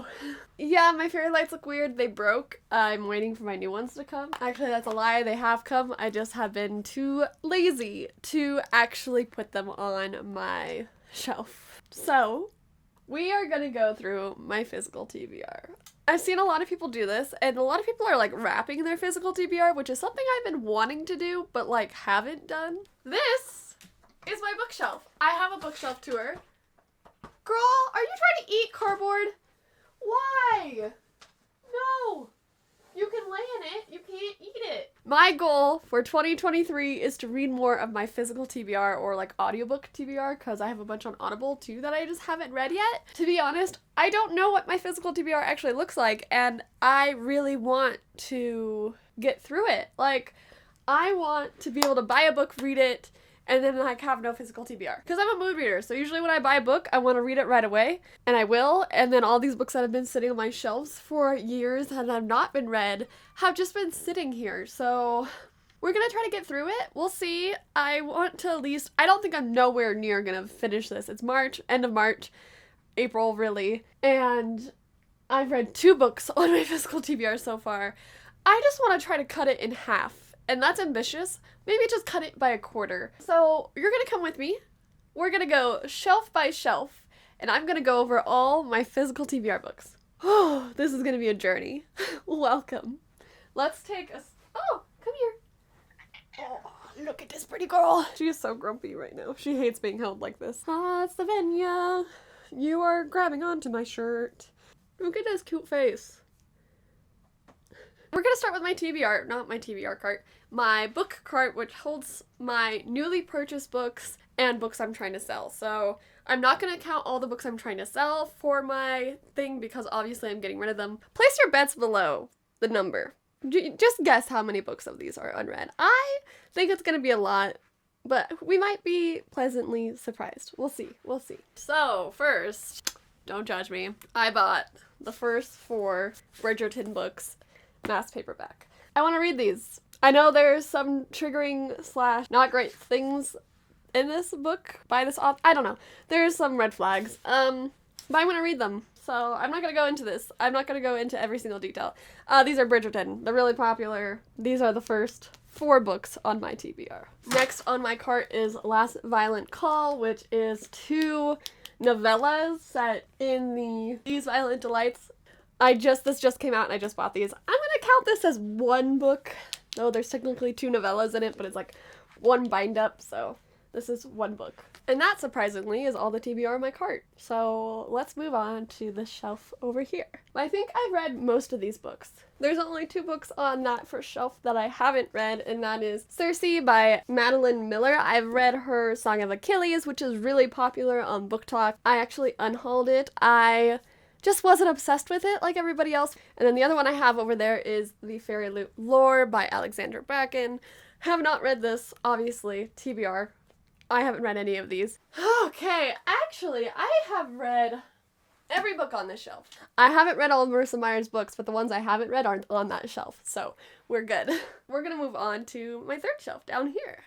go. Yeah, my fairy lights look weird. They broke. I'm waiting for my new ones to come. Actually, that's a lie. They have come. I just have been too lazy to actually put them on my shelf. So, we are gonna go through my physical TBR. I've seen a lot of people do this, and a lot of people are like wrapping their physical TBR, which is something I've been wanting to do, but like haven't done. This is my bookshelf. I have a bookshelf tour. Girl, are you trying to eat cardboard? Why? No. You can lay in it. You can't eat it. My goal for 2023 is to read more of my physical TBR or like audiobook TBR, because I have a bunch on Audible too that I just haven't read yet. To be honest, I don't know what my physical TBR actually looks like, and I really want to get through it. Like, I want to be able to buy a book, read it, and then like have no physical TBR. Because I'm a mood reader, so usually when I buy a book, I want to read it right away, and I will, and then all these books that have been sitting on my shelves for years and have not been read have just been sitting here, so we're gonna try to get through it. We'll see. I want to at least, I don't think I'm nowhere near gonna finish this. It's March, end of March, April really, and I've read 2 books on my physical TBR so far. I just want to try to cut it in half. And that's ambitious. Maybe just cut it by a quarter. So you're gonna come with me. We're gonna go shelf by shelf, and I'm gonna go over all my physical TBR books. Oh, this is gonna be a journey. Welcome. Let's take a... Oh, come here. Oh, look at this pretty girl. She is so grumpy right now. She hates being held like this. Ah, Savenya. You are grabbing onto my shirt. Look at this cute face. We're gonna start with my TBR, not my TBR cart, my book cart, which holds my newly purchased books and books I'm trying to sell. So I'm not gonna count all the books I'm trying to sell for my thing because obviously I'm getting rid of them. Place your bets below the number. Just guess how many books of these are unread. I think it's gonna be a lot, but we might be pleasantly surprised. We'll see. We'll see. So first, don't judge me, I bought the first 4 Bridgerton books. Mass paperback. I want to read these. I know there's some triggering / not great things in this book by this author. I don't know. There's some red flags. But I'm gonna read them. So I'm not gonna go into this. I'm not gonna go into every single detail. These are Bridgerton. They're really popular. These are the first 4 books on my TBR. Next on my cart is Last Violent Call, which is 2 novellas set in the These Violent Delights. This just came out and I just bought these. I'm gonna count this as 1 book, though there's technically 2 novellas in it, but it's like 1 bind up, so this is 1 book. And that, surprisingly, is all the TBR in my cart. So let's move on to the shelf over here. I think I've read most of these books. There's only 2 books on that first shelf that I haven't read, and that is Circe by Madeline Miller. I've read her Song of Achilles, which is really popular on Book Talk. I actually unhauled it. I just wasn't obsessed with it like everybody else. And then the other one I have over there is The Fairy Loot Lore by Alexandra Bracken. Have not read this, obviously, TBR. I haven't read any of these. Okay, actually, I have read every book on this shelf. I haven't read all of Marissa Meyer's books, but the ones I haven't read aren't on that shelf, so we're good. We're gonna move on to my 3rd shelf down here.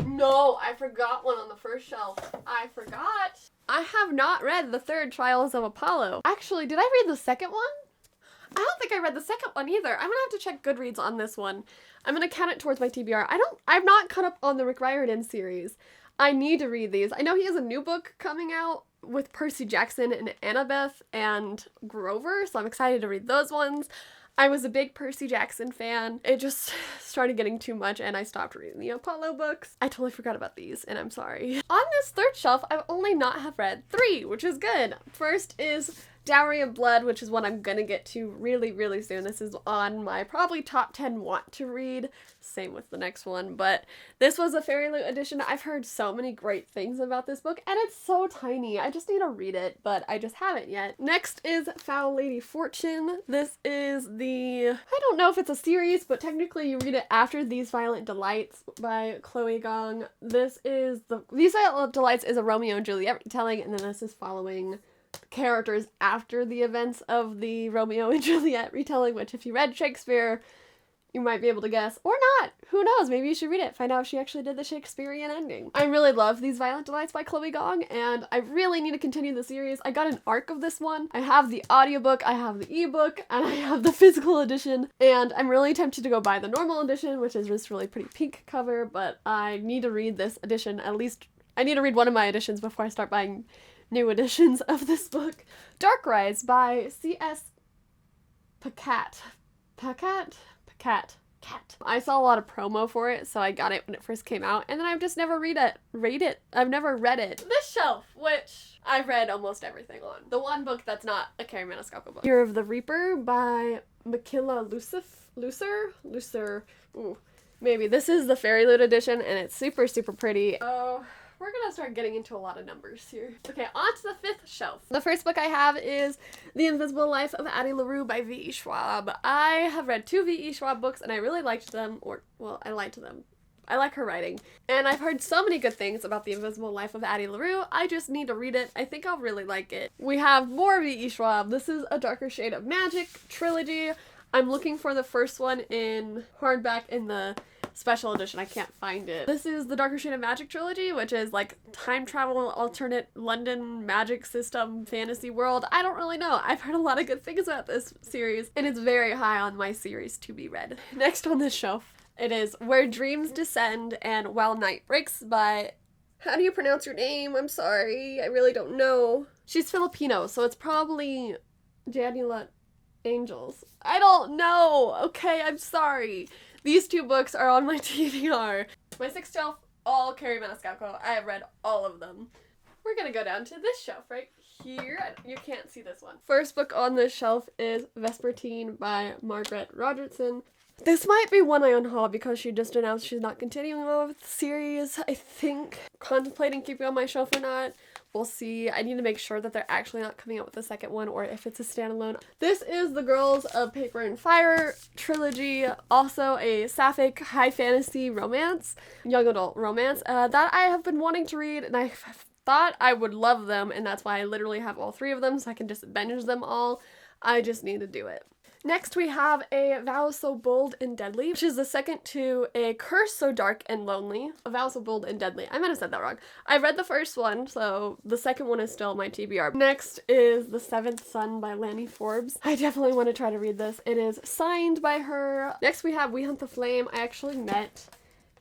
No, I forgot one on the first shelf. I forgot. I have not read the 3rd Trials of Apollo. Actually, did I read the 2nd one? I don't think I read the 2nd one either. I'm gonna have to check Goodreads on this one. I'm gonna count it towards my TBR. I'm not caught up on the Rick Riordan series. I need to read these. I know he has a new book coming out with Percy Jackson and Annabeth and Grover, so I'm excited to read those ones. I was a big Percy Jackson fan. It just started getting too much and I stopped reading the Apollo books. I totally forgot about these and I'm sorry. On this 3rd shelf, I've only not have read 3, which is good. First is Dowry of Blood, which is one I'm gonna get to really, really soon. This is on my probably top 10 want to read. Same with the next one, but this was a Fairy Loot edition. I've heard so many great things about this book, and it's so tiny. I just need to read it, but I just haven't yet. Next is Foul Lady Fortune. This is I don't know if it's a series, but technically you read it after These Violent Delights by Chloe Gong. These Violent Delights is a Romeo and Juliet retelling, and then this is following characters after the events of the Romeo and Juliet retelling, which if you read Shakespeare, You might be able to guess, or not. Who knows? Maybe you should read it. Find out if she actually did the Shakespearean ending. I really love These Violent Delights by Chloe Gong, and I really need to continue the series. I got an arc of this one. I have the audiobook, I have the ebook, and I have the physical edition, and I'm really tempted to go buy the normal edition, which is this really pretty pink cover, but I need to read this edition. At least I need to read one of my editions before I start buying new editions of this book. Dark Rise by C.S. Pacat. Cat. I saw a lot of promo for it, so I got it when it first came out, and then I've just never read it. I've never read it. This shelf, which I've read almost everything on. The one book that's not a Carrie Maniscalco book. Year of the Reaper by Makila Lucer. Ooh, maybe. This is the Fairy Loot edition, and it's super, super pretty. Oh, we're gonna start getting into a lot of numbers here. Okay, on to the fifth shelf. The first book I have is The Invisible Life of Addie LaRue by V.E. Schwab. I have read 2 V.E. Schwab books, and I really liked them, I liked them. I like her writing. And I've heard so many good things about The Invisible Life of Addie LaRue. I just need to read it. I think I'll really like it. We have more V.E. Schwab. This is A Darker Shade of Magic trilogy. I'm looking for the first one in hardback in the special edition. I can't find it. This is the Darker Shade of Magic trilogy, which is like time travel, alternate London magic system, fantasy world. I don't really know. I've heard a lot of good things about this series, and it's very high on my series to be read. Next on this shelf, it is Where Dreams Descend and While Night Breaks by... How do you pronounce your name? I'm sorry. I really don't know. She's Filipino, so it's probably Janula Angels. I don't know. Okay, I'm sorry. These 2 books are on my TBR. My 6th shelf, all Carrie Maniscalco. I have read all of them. We're gonna go down to this shelf right here. You can't see this one. First book on this shelf is Vespertine by Margaret Rogerson. This might be one I unhaul because she just announced she's not continuing on with the series. I think contemplating keeping on my shelf or not. We'll see. I need to make sure that they're actually not coming out with the second one or if it's a standalone. This is the Girls of Paper and Fire trilogy, also a sapphic high fantasy romance, young adult romance, that I have been wanting to read, and I thought I would love them, and that's why I literally have all 3 of them, so I can just binge them all. I just need to do it. Next we have A Vow So Bold and Deadly, which is the second to A Curse So Dark and Lonely. A Vow So Bold and Deadly. I might have said that wrong. I read the first one, so the second one is still my TBR. Next is The Seventh Son by Lanny Forbes. I definitely want to try to read this. It is signed by her. Next we have We Hunt the Flame. I actually met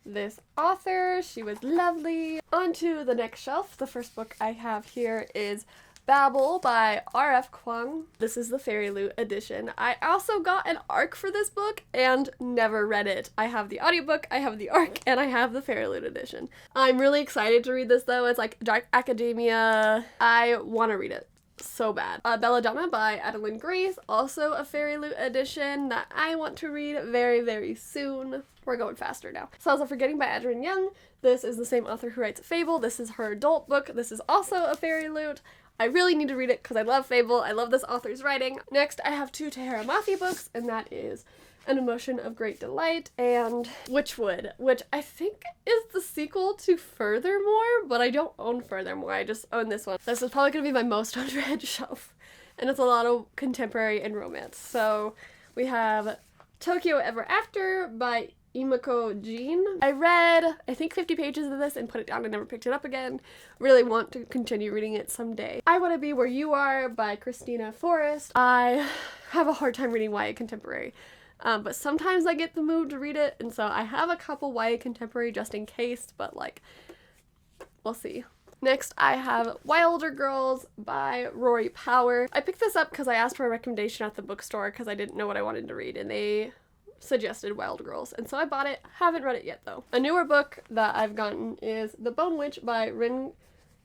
this author. She was lovely. On to the next shelf. The first book I have here is Babel by R.F. Kuang. This is the Fairy Loot edition. I also got an ARC for this book and never read it. I have the audiobook, I have the ARC, and I have the Fairy Loot edition. I'm really excited to read this though. It's like dark academia. I want to read it so bad. Belladonna by Adeline Grace, also a Fairy Loot edition that I want to read very, very soon. We're going faster now. Cells of Forgetting by Adrienne Young. This is the same author who writes Fable. This is her adult book. This is also a Fairy Loot. I really need to read it because I love Fable. I love this author's writing. Next, I have 2 Tahara Mafi books, and that is An Emotion of Great Delight and Witchwood, which I think is the sequel to Furthermore, but I don't own Furthermore. I just own this one. This is probably going to be my most unread shelf, and it's a lot of contemporary and romance. So we have Tokyo Ever After by Imako Jean. I read, I think 50 pages of this and put it down and never picked it up again. Really want to continue reading it someday. I Want to Be Where You Are by Christina Forrest. I have a hard time reading YA contemporary, but sometimes I get the mood to read it, and so I have a couple YA contemporary just in case, but like, we'll see. Next, I have Wilder Girls by Rory Power. I picked this up because I asked for a recommendation at the bookstore because I didn't know what I wanted to read, and they suggested Wild Girls, and so I bought it. Haven't read it yet though. A newer book that I've gotten is The Bone Witch by Rin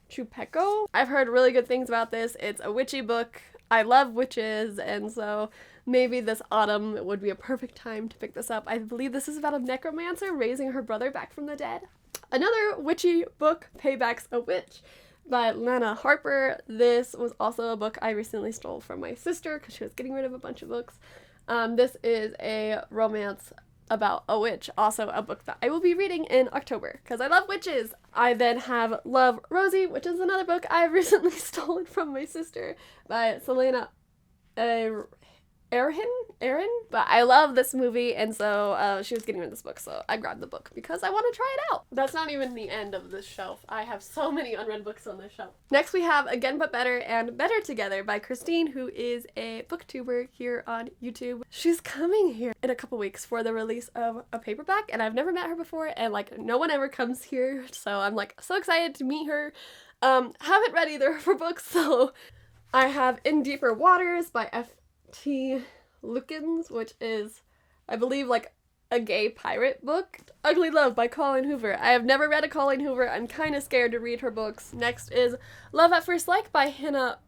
Chupeco. I've heard really good things about this. It's a witchy book. I love witches, and so maybe this autumn would be a perfect time to pick this up. I believe this is about a necromancer raising her brother back from the dead. Another witchy book, Payback's a Witch by Lana Harper. This was also a book I recently stole from my sister because she was getting rid of a bunch of books. This is a romance about a witch, also a book that I will be reading in October because I love witches. I then have Love, Rosie, which is another book I recently stolen from my sister by Selena Erin, but I love this movie, and so she was getting me this book, so I grabbed the book because I want to try it out. That's not even the end of this shelf. I have so many unread books on this shelf. Next we have Again But Better and Better Together by Christine, who is a booktuber here on YouTube. She's coming here in a couple weeks for the release of a paperback, and I've never met her before, and like no one ever comes here, so I'm like so excited to meet her. Haven't read either of her books, so I have In Deeper Waters by F.T. Lukens, which is, I believe, like a gay pirate book. Ugly Love by Colleen Hoover. I have never read a Colleen Hoover. I'm kind of scared to read her books. Next is Love at First Like by Hannah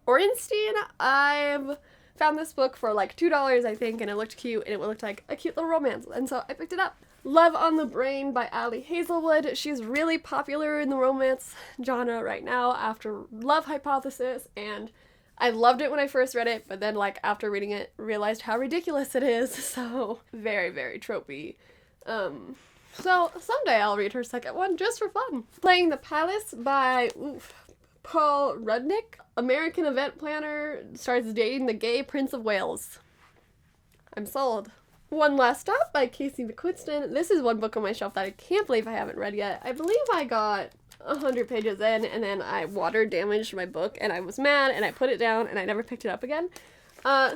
Orenstein. I've found this book for like $2, I think, and it looked cute, and it looked like a cute little romance, and so I picked it up. Love on the Brain by Ali Hazelwood. She's really popular in the romance genre right now after Love Hypothesis, and I loved it when I first read it, but then like after reading it, realized how ridiculous it is, so very, very tropey. So someday I'll read her second one just for fun. Playing the Palace by Paul Rudnick. American event planner starts dating the gay Prince of Wales. I'm sold. One Last Stop by Casey McQuiston. This is one book on my shelf that I can't believe I haven't read yet. I believe I got 100 pages in, and then I water damaged my book, and I was mad, and I put it down, and I never picked it up again.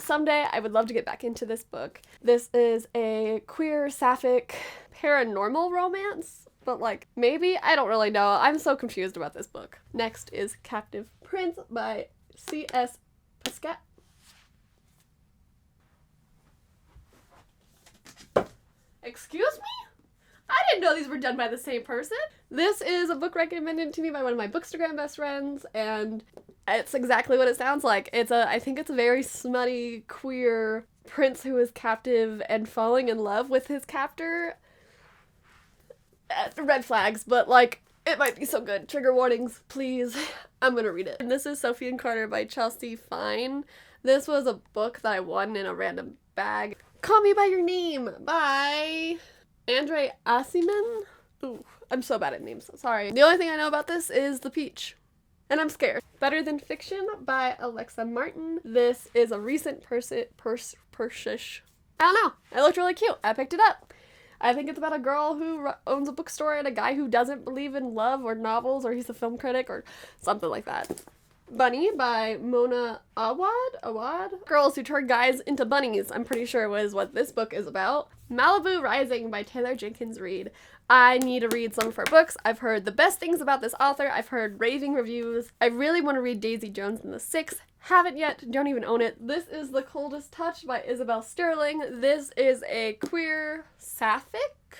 Someday I would love to get back into this book. This is a queer, sapphic, paranormal romance, but like, maybe? I don't really know. I'm so confused about this book. Next is Captive Prince by C.S. Pascat. Excuse me? I didn't know these were done by the same person. This is a book recommended to me by one of my Bookstagram best friends, and it's exactly what it sounds like. I think it's a very smutty, queer prince who is captive and falling in love with his captor. Red flags, but like, it might be so good. Trigger warnings, please. I'm gonna read it. And this is Sophie and Carter by Chelsea Fine. This was a book that I won in a random bag. Call Me By Your Name by Andre Asiman. Ooh, I'm so bad at names. Sorry. The only thing I know about this is the peach. And I'm scared. Better Than Fiction by Alexa Martin. This is a recent purchase. I don't know. It looked really cute. I picked it up. I think it's about a girl who owns a bookstore and a guy who doesn't believe in love or novels, or he's a film critic or something like that. Bunny by Mona Awad. Girls Who Turn Guys into Bunnies, I'm pretty sure was what this book is about. Malibu Rising by Taylor Jenkins Reid. I need to read some of her books. I've heard the best things about this author. I've heard raving reviews. I really want to read Daisy Jones and the Six. Haven't yet, don't even own it. This is The Coldest Touch by Isabel Sterling. This is a queer sapphic,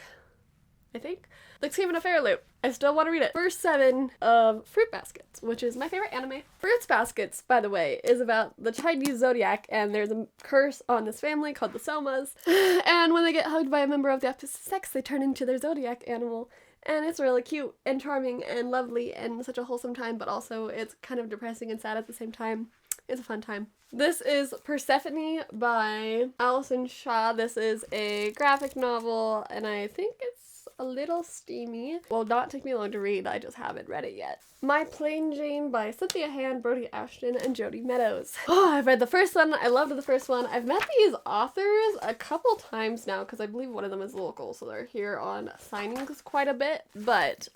I think. Like Scheme and a Fair Loop. I still want to read it. First 7 of Fruit Baskets, which is my favorite anime. Fruits Baskets, by the way, is about the Chinese zodiac, and there's a curse on this family called the Somas. And when they get hugged by a member of the opposite sex, they turn into their zodiac animal. And it's really cute and charming and lovely and such a wholesome time, but also it's kind of depressing and sad at the same time. It's a fun time. This is Persephone by Alison Shaw. This is a graphic novel, and I think it's a little steamy. Will not take me long to read, I just haven't read it yet. My Plain Jane by Cynthia Hand, Brody Ashton, and Jody Meadows. Oh, I've read the first one. I loved the first one. I've met these authors a couple times now because I believe one of them is local, so they're here on signings quite a bit. But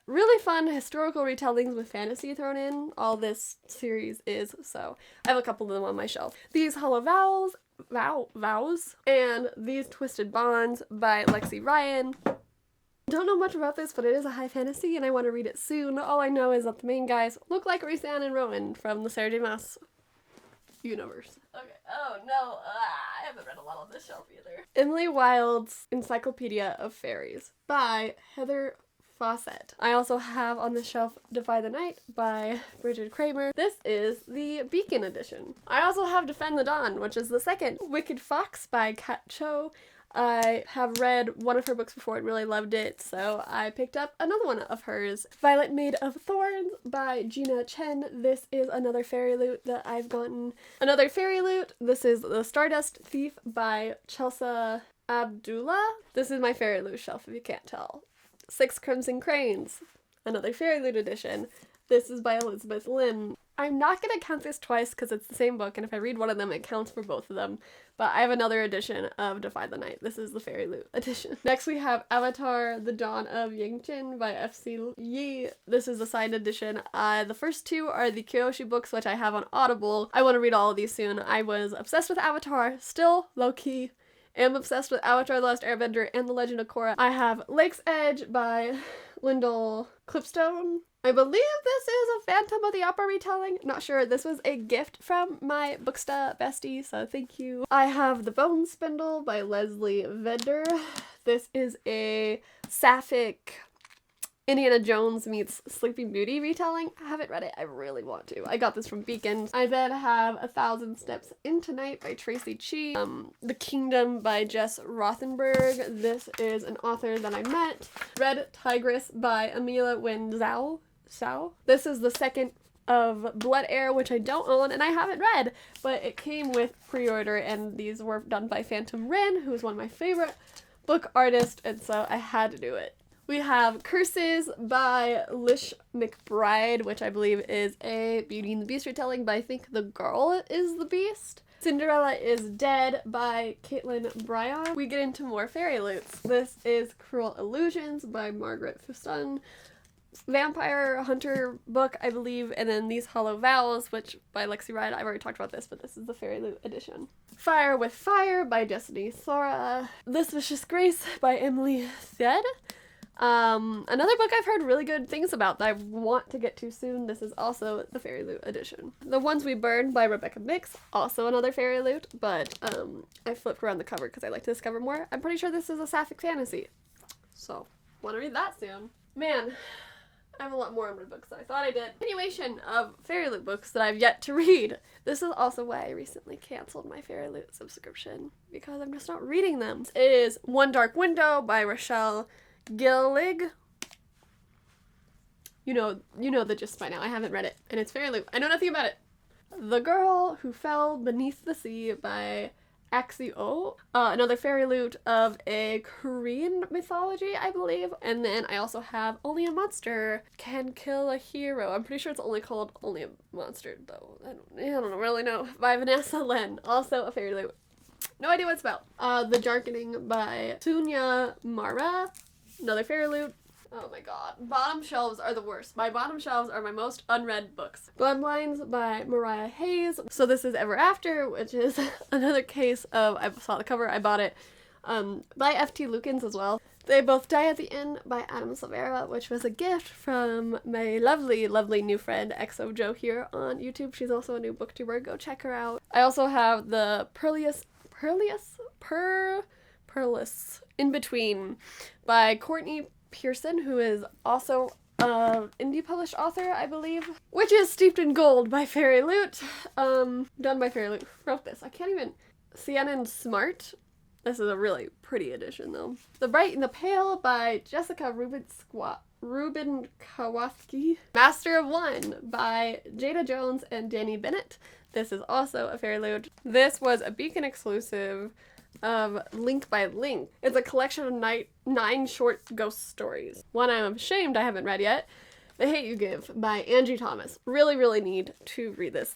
really fun historical retellings with fantasy thrown in. All this series is, so I have a couple of them on my shelf. These Hollow Vows and These Twisted Bonds by Lexi Ryan. Don't know much about this, but it is a high fantasy and I want to read it soon. All I know is that the main guys look like Rhys-Ann and Rowan from the Sarah J. Maas universe. Okay, oh no, I haven't read a lot on this shelf either. Emily Wilde's Encyclopedia of Fairies by Heather Fawcett. I also have on the shelf Defy the Night by Bridget Kramer. This is the Beacon edition. I also have Defend the Dawn, which is the second. Wicked Fox by Kat Cho. I have read one of her books before and really loved it, so I picked up another one of hers. Violet Maid of Thorns by Gina Chen. This is another fairy loot that I've gotten. Another fairy loot. This is The Stardust Thief by Chelsea Abdullah. This is my fairy loot shelf if you can't tell. Six Crimson Cranes. Another fairy loot edition. This is by Elizabeth Lim. I'm not gonna count this twice because it's the same book, and if I read one of them, it counts for both of them. But I have another edition of Defy the Night. This is the Fairy Loot edition. Next we have Avatar: The Dawn of Yangchen by F.C. Yi. This is the signed edition. The first two are the Kyoshi books, which I have on Audible. I want to read all of these soon. I was obsessed with Avatar, still low-key. Am obsessed with Avatar: The Last Airbender and The Legend of Korra. I have Lake's Edge by Lyndall Clipstone. I believe this is a Phantom of the Opera retelling. Not sure. This was a gift from my Booksta bestie, so thank you. I have The Bone Spindle by Leslie Vedder. This is a sapphic Indiana Jones meets Sleeping Beauty retelling. I haven't read it. I really want to. I got this from Beacon. I then have 1,000 Steps Into Night by Tracy Chee. The Kingdom by Jess Rothenberg. This is an author that I met. Red Tigress by Amelia Wen Zhao. This is the second of Blood Heir, which I don't own and I haven't read, but it came with pre-order, and these were done by Phantom Rin, who is one of my favorite book artists, and so I had to do it. We have Curses by Lish McBride, which I believe is a Beauty and the Beast retelling, but I think the girl is the beast. Cinderella is Dead by Caitlin Bryan. We get into more fairy loots. This is Cruel Illusions by Margaret Fuston. Vampire Hunter book, I believe, and then these Hollow Vows, which by Lexi Ride. I've already talked about this, but this is the Fairy Loot edition. Fire with Fire by Destiny Sora. This Vicious Grace by Emily Thied. Another book I've heard really good things about that I want to get to soon. This is also the Fairy Loot edition. The Ones We Burn by Rebecca Mix, also another Fairy Loot, but I flipped around the cover because I like to discover more. I'm pretty sure this is a sapphic fantasy, so want to read that soon. Man, I have a lot more unread books than I thought I did. Continuation of Fairy Loot books that I've yet to read. This is also why I recently canceled my Fairy Loot subscription, because I'm just not reading them. This is One Dark Window by Rochelle Gillig. You know the gist by now. I haven't read it, and it's Fairy Loot. I know nothing about it. The Girl Who Fell Beneath the Sea by Axio. Another Fairy Loot of a Korean mythology, I believe. And then I also have Only a Monster Can Kill a Hero. I'm pretty sure it's only called Only a Monster, though. I don't really know. By Vanessa Len. Also a Fairy Loot. No idea what it's about. The Darkening by Sunya Mara. Another Fairy Loot. Oh my god. Bottom shelves are the worst. My bottom shelves are my most unread books. Bloodlines by Mariah Hayes. So this is Ever After, which is another case of, I saw the cover, I bought it, by F.T. Lukens as well. They Both Die at the End by Adam Silvera, which was a gift from my lovely, lovely new friend, XO Joe here on YouTube. She's also a new booktuber. Go check her out. I also have the Perlius In Between by Courtney Pearson, who is also an indie published author, I believe, which is Steeped in Gold by Fairy Loot. Done by Fairy Loot. Who wrote this? I can't even... Sienna and Smart. This is a really pretty edition, though. The Bright and the Pale by Jessica Rubin-Kowalski. Master of One by Jada Jones and Danny Bennett. This is also a Fairy Loot. This was a Beacon exclusive of Link by Link. It's a collection of 9 short ghost stories. One I'm ashamed I haven't read yet, The Hate You Give by Angie Thomas. Really, really need to read this.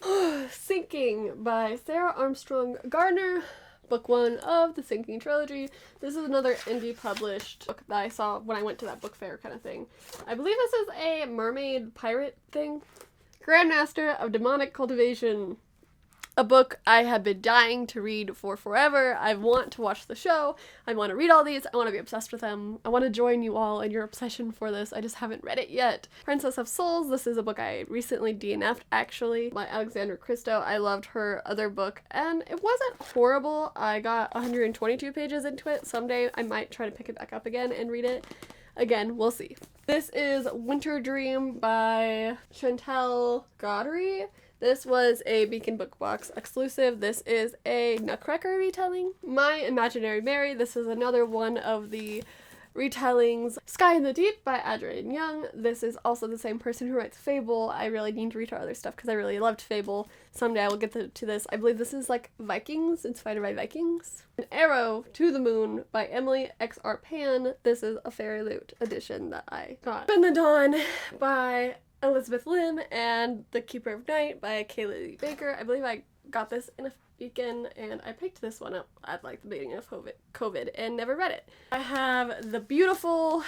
Sinking by Sarah Armstrong Gardner. Book 1 of the Sinking trilogy. This is another indie published book that I saw when I went to that book fair kind of thing. I believe this is a mermaid pirate thing. Grandmaster of Demonic Cultivation. A book I have been dying to read for forever. I want to watch the show. I want to read all these. I want to be obsessed with them. I want to join you all in your obsession for this. I just haven't read it yet. Princess of Souls. This is a book I recently DNF'd, actually, by Alexandra Christo. I loved her other book, and it wasn't horrible. I got 122 pages into it. Someday I might try to pick it back up again and read it. Again, we'll see. This is Winter Dream by Chantal Gaudry. This was a Beacon Book Box exclusive. This is a Nutcracker retelling. My Imaginary Mary. This is another one of the retellings. Sky in the Deep by Adrienne Young. This is also the same person who writes Fable. I really need to read her other stuff because I really loved Fable. Someday I will get to this. I believe this is like Vikings, inspired by Vikings. An Arrow to the Moon by Emily X.R. Pan. This is a Fairy Loot edition that I got. In the Dawn by Elizabeth Lim and The Keeper of Night by Kaylee Baker. I believe I got this in a weekend and I picked this one up at like the beginning of COVID and never read it. I have The Beautiful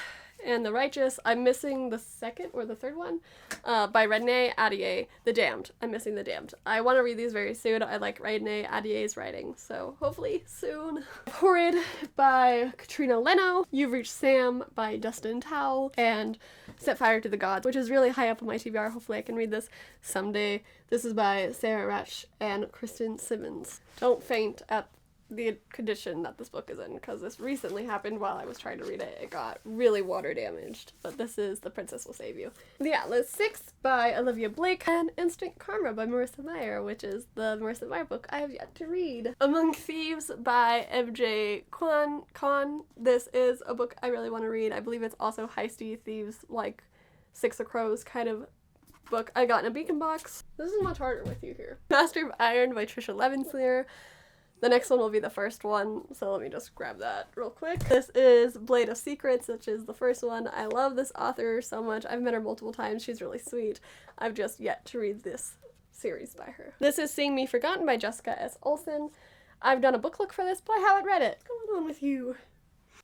and The Righteous. I'm missing the second or the third one by Renee Ahdieh, The Damned. I'm missing The Damned. I want to read these very soon. I like Renee Ahdieh's writing, so hopefully soon. Horrid by Katrina Leno. You've Reached Sam by Dustin Towle, and Set Fire to the Gods, which is really high up on my TBR. Hopefully I can read this someday. This is by Sarah Retch and Kristen Simmons. Don't faint at the condition that this book is in, because this recently happened while I was trying to read it. It got really water damaged, but this is The Princess Will Save You. The Atlas 6 by Olivia Blake, and Instant Karma by Marissa Meyer, which is the Marissa Meyer book I have yet to read. Among Thieves by MJ Kwan. This is a book I really want to read. I believe it's also heisty thieves, like Six of Crows kind of book. I got in a beacon box. This is much harder with you here. Master of Iron by Trisha Levenseer. The next one will be the first one, so let me just grab that real quick. This is Blade of Secrets, which is the first one. I love this author so much. I've met her multiple times. She's really sweet. I've just yet to read this series by her. This is Seeing Me Forgotten by Jessica S. Olsen. I've done a book look for this, but I haven't read it. What's going on with you?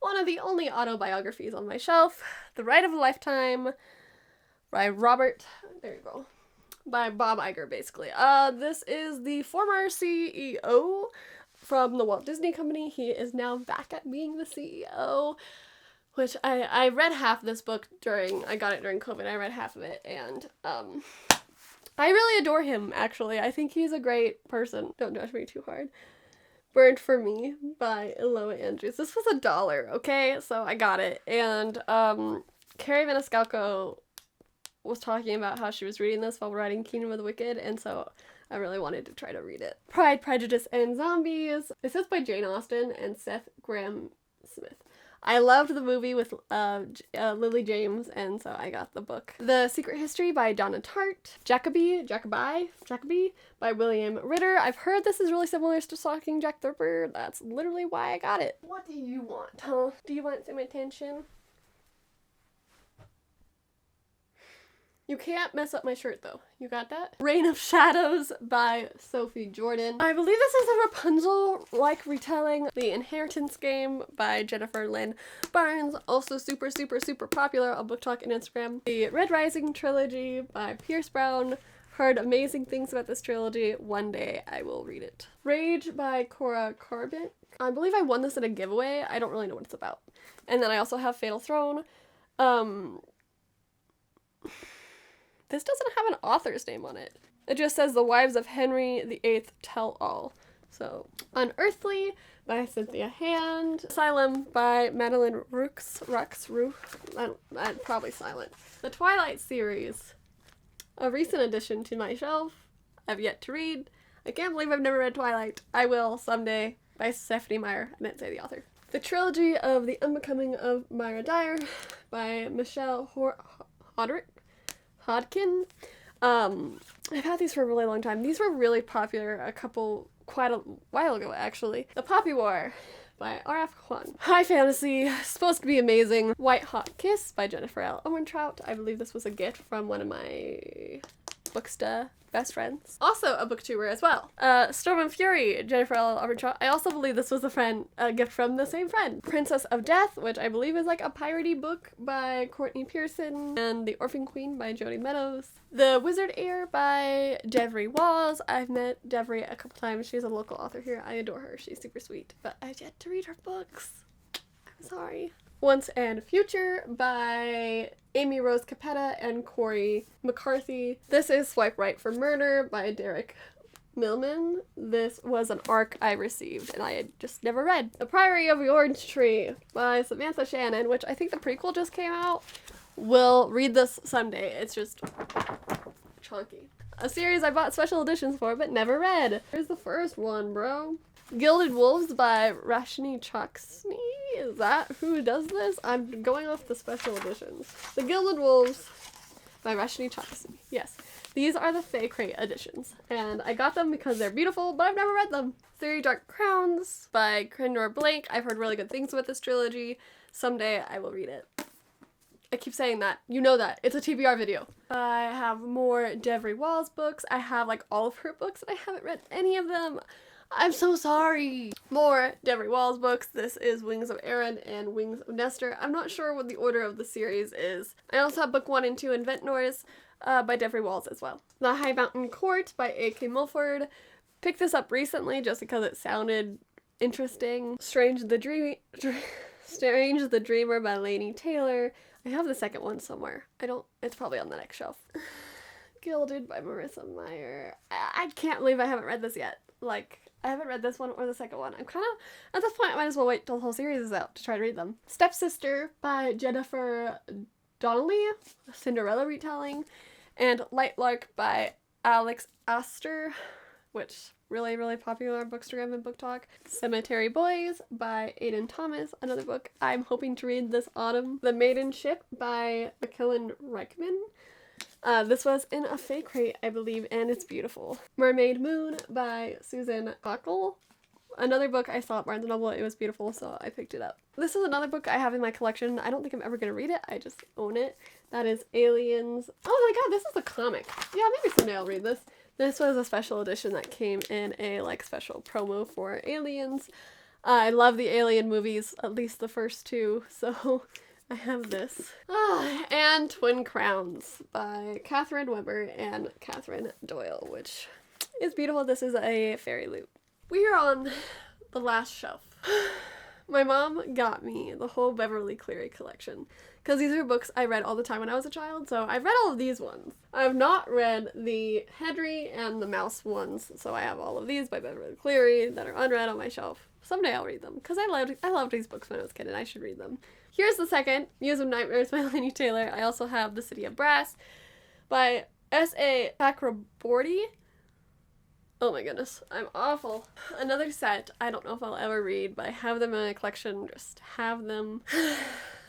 One of the only autobiographies on my shelf, The Ride of a Lifetime by Robert, there you go, by Bob Iger, basically. This is the former CEO from the Walt Disney Company. He is now back at being the CEO, which I read half this book I got it during COVID. I read half of it, and I really adore him, actually. I think he's a great person. Don't judge me too hard. Burned for Me by Eloa Andrews. This was $1, okay? So I got it. And Carrie Maniscalco was talking about how she was reading this while writing Kingdom of the Wicked, and so I really wanted to try to read it. Pride, Prejudice, and Zombies. This is by Jane Austen and Seth Grahame-Smith. I loved the movie with Lily James, and so I got the book. The Secret History by Donna Tartt. Jacobi by William Ritter. I've heard this is really similar to Stalking Jack the Ripper. That's literally why I got it. What do you want, huh? Do you want some attention? You can't mess up my shirt, though. You got that? Reign of Shadows by Sophie Jordan. I believe this is a Rapunzel-like retelling. The Inheritance Game by Jennifer Lynn Barnes. Also super, super, super popular on Book Talk and Instagram. The Red Rising trilogy by Pierce Brown. Heard amazing things about this trilogy. One day I will read it. Rage by Cora Corbett. I believe I won this in a giveaway. I don't really know what it's about. And then I also have Fatal Throne. This doesn't have an author's name on it. It just says The Wives of Henry VIII Tell All. So, Unearthly by Cynthia Hand. Asylum by Madeline Rux, probably silent. The Twilight series. A recent addition to my shelf. I've yet to read. I can't believe I've never read Twilight. I will someday, by Stephanie Meyer. I didn't say the author. The Trilogy of the Unbecoming of Myra Dyer by Michelle Hodkin. I've had these for a really long time. These were really popular quite a while ago, actually. The Poppy War by R.F. Kuang. High fantasy, supposed to be amazing. White Hot Kiss by Jennifer L. Owentrout. I believe this was a gift from one of my Booksta best friends. Also a booktuber as well. Storm and Fury, Jennifer L. Owentrout. I also believe this was a gift from the same friend. Princess of Death, which I believe is like a piratey book by Courtney Pearson. And The Orphan Queen by Jodi Meadows. The Wizard Heir by Devry Walls. I've met Devry a couple times. She's a local author here. I adore her. She's super sweet. But I've yet to read her books. I'm sorry. Once and Future by Amy Rose Capetta and Corey McCarthy. This is Swipe Right for Murder by Derek Millman. This was an ARC I received and I had just never read. The Priory of the Orange Tree by Samantha Shannon, which I think the prequel just came out. Will read this someday. It's just chunky. A series I bought special editions for but never read. Here's the first one, bro. Gilded Wolves by Rashni Chaksni. Is that who does this? I'm going off the special editions. The Gilded Wolves by Rashni Chaksni. Yes. These are the Fae Crate editions. And I got them because they're beautiful, but I've never read them. Three Dark Crowns by Kendra Blank. I've heard really good things about this trilogy. Someday I will read it. I keep saying that. You know that. It's a TBR video. I have more Devery Walls books. I have like all of her books and I haven't read any of them. I'm so sorry. More Devery Walls books. This is Wings of Erin and Wings of Nestor. I'm not sure what the order of the series is. I also have book 1 and 2 in Ventnor's by Devery Walls as well. The High Mountain Court by A.K. Mulford. Picked this up recently just because it sounded interesting. Strange the Dreamer by Laini Taylor. I have the second one somewhere. It's probably on the next shelf. Gilded by Marissa Meyer. I can't believe I haven't read this yet. Like, I haven't read this one or the second one. I'm kind of, at this point, I might as well wait till the whole series is out to try to read them. Stepsister by Jennifer Donnelly, a Cinderella retelling, and Lightlark by Alex Astor, which really, really popular on Bookstagram and Book Talk. Cemetery Boys by Aidan Thomas, another book I'm hoping to read this autumn. The Maiden Ship by Makillan Reichman. This was in a fake crate, I believe, and it's beautiful. Mermaid Moon by Susan Buckle. Another book I saw at Barnes & Noble. It was beautiful, so I picked it up. This is another book I have in my collection. I don't think I'm ever going to read it. I just own it. That is Aliens. Oh my god, this is a comic. Yeah, maybe someday I'll read this. This was a special edition that came in a like special promo for Aliens. I love the Alien movies, at least the first 2, so I have this. And Twin Crowns by Catherine Weber and Catherine Doyle, which is beautiful. This is a fairy loot. We are on the last shelf. My mom got me the whole Beverly Cleary collection because these are books I read all the time when I was a child, so I've read all of these ones. I have not read the Henry and the Mouse ones, so I have all of these by Beverly Cleary that are unread on my shelf. Someday I'll read them because I loved these books when I was a kid and I should read them. Here's the second, Muse of Nightmares by Laini Taylor. I also have The City of Brass by S.A. Chakraborty. Oh my goodness, I'm awful. Another set I don't know if I'll ever read, but I have them in my collection, just have them.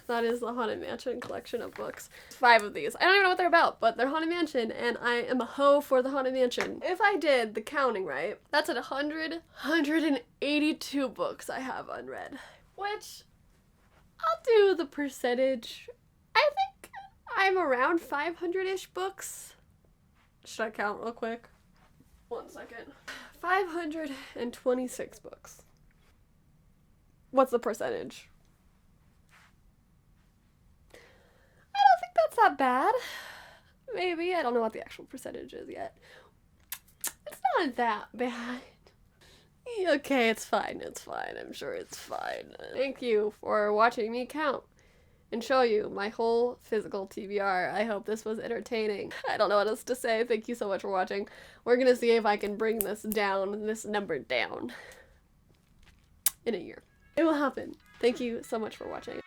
That is the Haunted Mansion collection of books. 5 of these. I don't even know what they're about, but they're Haunted Mansion, and I am a hoe for the Haunted Mansion. If I did the counting right, that's at 182 books I have unread, which I'll do the percentage. I think I'm around 500-ish books. Should I count real quick? 1 second. 526 books. What's the percentage? I don't think that's that bad. Maybe. I don't know what the actual percentage is yet. It's not that bad. Okay, it's fine. It's fine. I'm sure it's fine. Thank you for watching me count and show you my whole physical TBR. I hope this was entertaining. I don't know what else to say. Thank you so much for watching. We're gonna see if I can bring this number down in a year. It will happen. Thank you so much for watching.